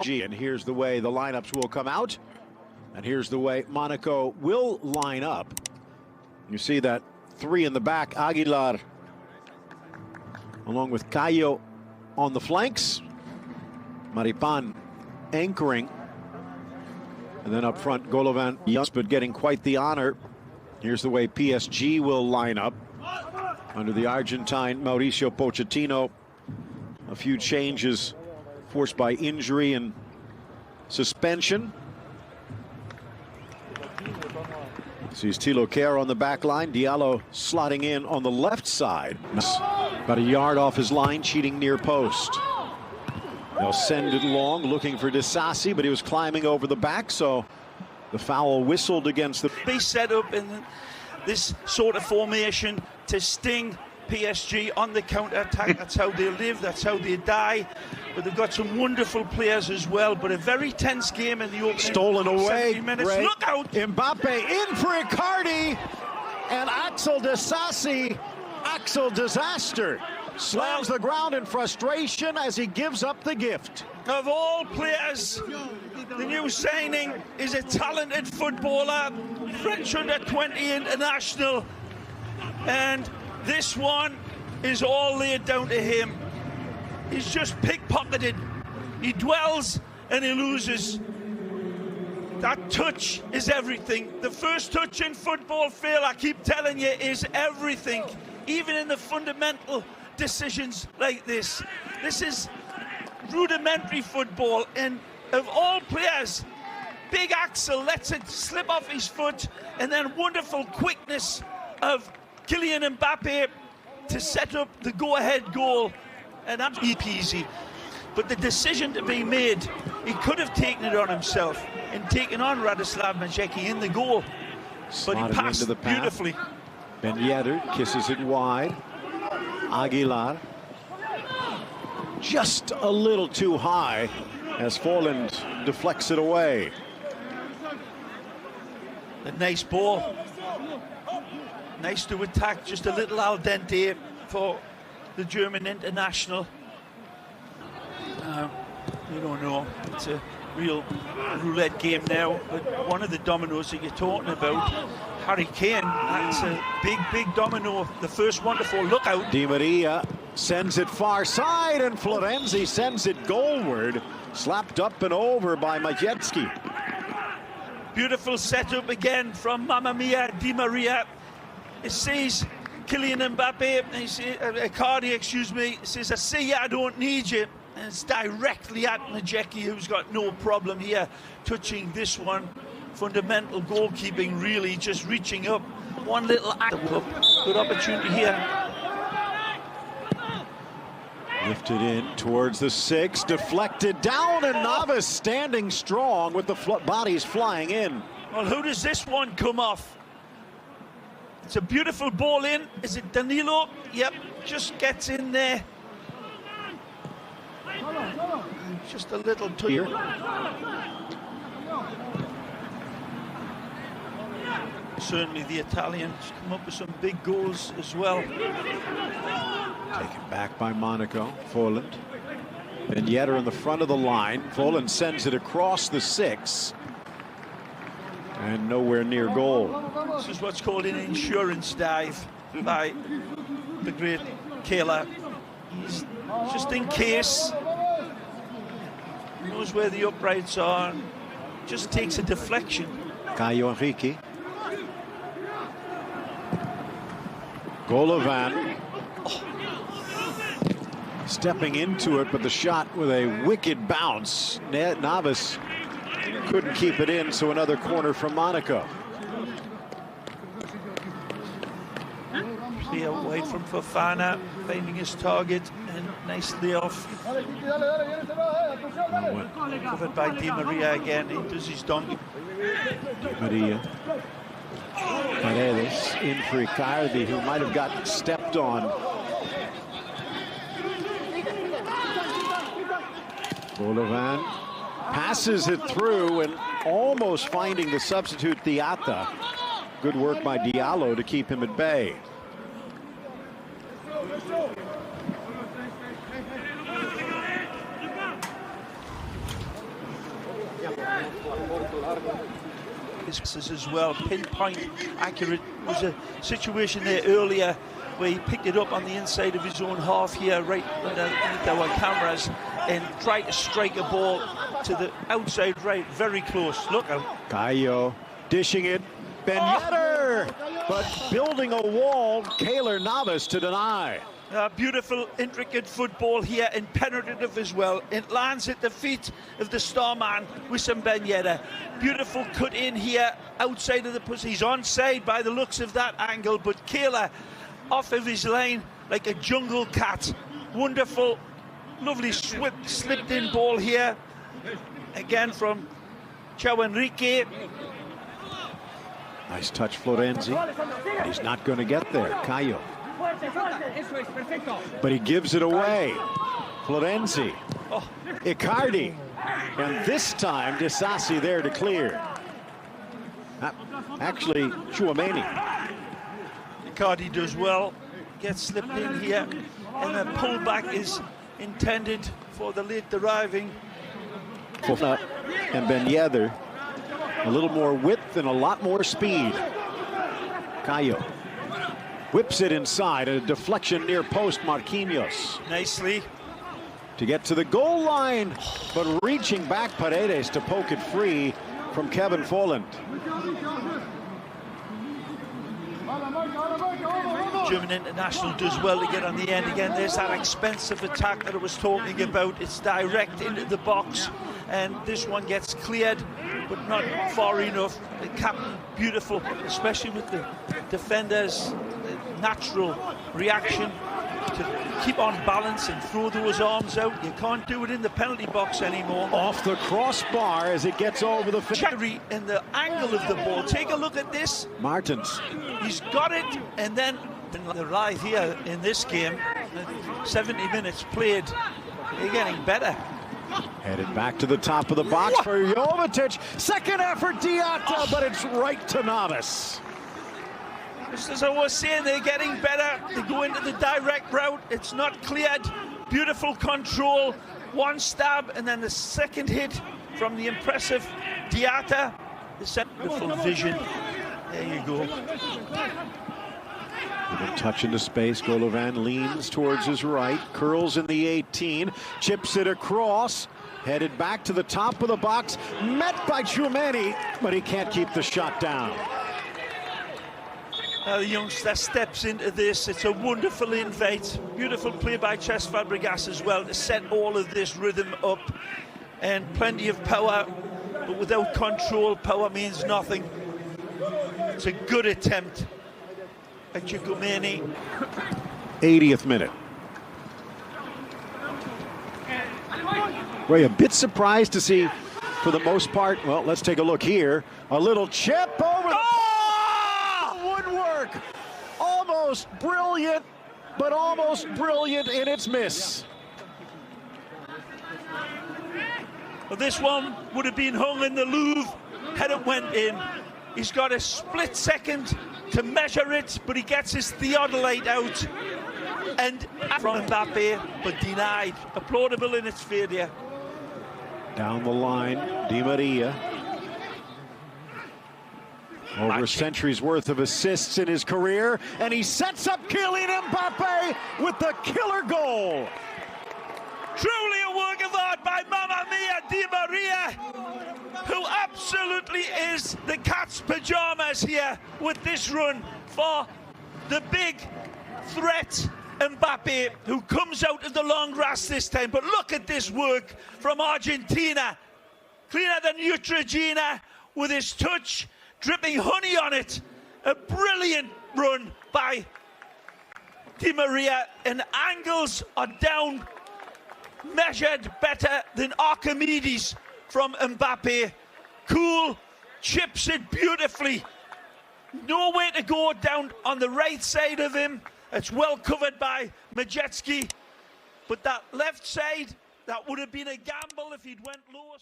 And here's the way the lineups will come out. And here's the way Monaco will line up. You see that three in the back, Aguilar, along with Cayo on the flanks. Maripan anchoring. And then up front, Golovin, yes, but getting quite the honor. Here's the way PSG will line up. Under the Argentine Mauricio Pochettino. A few changes forced by injury and suspension. Sees Thilo Kehrer on the back line. Diallo slotting in on the left side. About a yard off his line, cheating near post. They'll send it long, looking for Disasi, but he was climbing over the back, so the foul whistled against the... Be set up in this sort of formation to sting PSG on the counter-attack. That's how they live, that's how they die. But they've got some wonderful players as well, but a very tense game in the opening. Stolen away, minutes. Look out! Mbappe in for Icardi, and Axel Disasi, Axel Disaster, slams the ground in frustration as he gives up the gift. Of all players, the new signing is a talented footballer, French under-20 international, and this one is all laid down to him. He's just pickpocketed. He dwells and he loses. That touch is everything. The first touch in football, Phil, I keep telling you, is everything. Even in the fundamental decisions like this. This is rudimentary football, and of all players, Big Axel lets it slip off his foot, and then wonderful quickness of Kylian Mbappe to set up the go-ahead goal. And that's easy. But the decision to be made, he could have taken it on himself and taken on Radoslav Majecki in the goal. But he passed beautifully. Ben Yedder kisses it wide. Aguilar just a little too high as Folland deflects it away. A nice ball. Nice to attack, just a little al dente for the German international. You don't know, it's a real roulette game now, but one of the dominoes that you're talking about, Harry Kane, that's a big domino, the first one to fall. Look out. Di Maria sends it far side, and Florenzi sends it goalward, slapped up and over by Majecki. Beautiful setup again from Mamma Mia, Di Maria. It sees Kylian Mbappe, Icardi, excuse me, says, I see you, I don't need you. And it's directly at Majecki, who's got no problem here touching this one. Fundamental goalkeeping, really, just reaching up. One little act. Good opportunity here. Lifted in towards the 6, deflected down, and Navas standing strong with the bodies flying in. Well, who does this one come off? It's a beautiful ball in. Is it Danilo? Yep, just gets in there. Just a little touch. Here. Certainly the Italians come up with some big goals as well. Taken back by Monaco. Folland. Ben Yedder in the front of the line. Folland sends it across the 6. And nowhere near goal. This is what's called an insurance dive by the great Kehrer. He's just in case. He knows where the uprights are. Just takes a deflection. Caio Henrique. Golovin. Stepping into it, but the shot with a wicked bounce. Navas couldn't keep it in, so another corner from Monaco. Clear away from Fofana, finding his target, and nicely off. Covered by Di Maria again. He does his donkey. Di Maria. Paredes in for Icardi, who might have got stepped on. Golovin passes it through and almost finding the substitute Theata. Good work by Diallo to keep him at bay. As well, pinpoint accurate. There was a situation there earlier where he picked it up on the inside of his own half here, right underneath our cameras, and tried to strike a ball to the outside right, very close. Look out. Caio dishing it. Ben Yedder, but building a wall. Keylor Navas to deny. Beautiful, intricate football here, and penetrative as well. It lands at the feet of the star man, Wissam Ben Yedder. Beautiful cut in here, outside of the post. He's onside by the looks of that angle, but Keylor off of his lane like a jungle cat. Wonderful, lovely slipped in ball here. Again from Chao Enrique. Nice touch, Florenzi. He's not going to get there, Caio. But he gives it away. Florenzi. Icardi. And this time, Disasi there to clear. Actually, Tchouaméni. Icardi does well. Gets slipped in here. And the pullback is intended for the late arriving. And Ben Yedder. A little more width and a lot more speed. Caio whips it inside, a deflection near post, Marquinhos. Nicely. To get to the goal line, but reaching back Paredes to poke it free from Kevin Folland. German international does well to get on the end again. There's that expensive attack that I was talking about. It's direct into the box, and this one gets cleared, but not far enough. The captain, beautiful, especially with the defenders' natural reaction to keep on balance and throw those arms out. You can't do it in the penalty box anymore. Off the crossbar as it gets over the Cherry in the angle of the ball. Take a look at this. Martins. He's got it, and then the ride here in this game, 70 minutes played, they're getting better. Headed back to the top of the box for Jovetic. Second effort, Diatta, but it's right to Navas. Just as I was saying, they're getting better. They go into the direct route. It's not cleared. Beautiful control. One stab, and then the second hit from the impressive Diatta. The beautiful vision. There you go. With a touch into space, Golovin leans towards his right, curls in the 18, chips it across, headed back to the top of the box, met by Tchouaméni, but he can't keep the shot down. The youngster steps into this. It's a wonderful invite. Beautiful play by Cesc Fabregas as well to set all of this rhythm up. And plenty of power, but without control, power means nothing. It's a good attempt by Tchouaméni. 80th minute. We're a bit surprised to see, for the most part, well, let's take a look here. A little chip over the woodwork. Almost brilliant, but almost brilliant in its miss. Well, this one would have been hung in the Louvre had it went in. He's got a split second to measure it, but he gets his theodolite out. And from Mbappe, but denied. Applaudable in its failure. Down the line, Di Maria. Over a century's worth of assists in his career, and he sets up Kylian Mbappe with the killer goal. Truly a work of art by Mamma Mia Di Maria, who absolutely is the cat's pajamas here with this run for the big threat Mbappe, who comes out of the long grass this time. But look at this work from Argentina. Cleaner than Neutrogena with his touch, dripping honey on it. A brilliant run by Di Maria, and angles are down, measured better than Archimedes from Mbappe. Cool, chips it beautifully. Nowhere to go down on the right side of him. It's well covered by Majewski. But that left side, that would have been a gamble if he'd went low.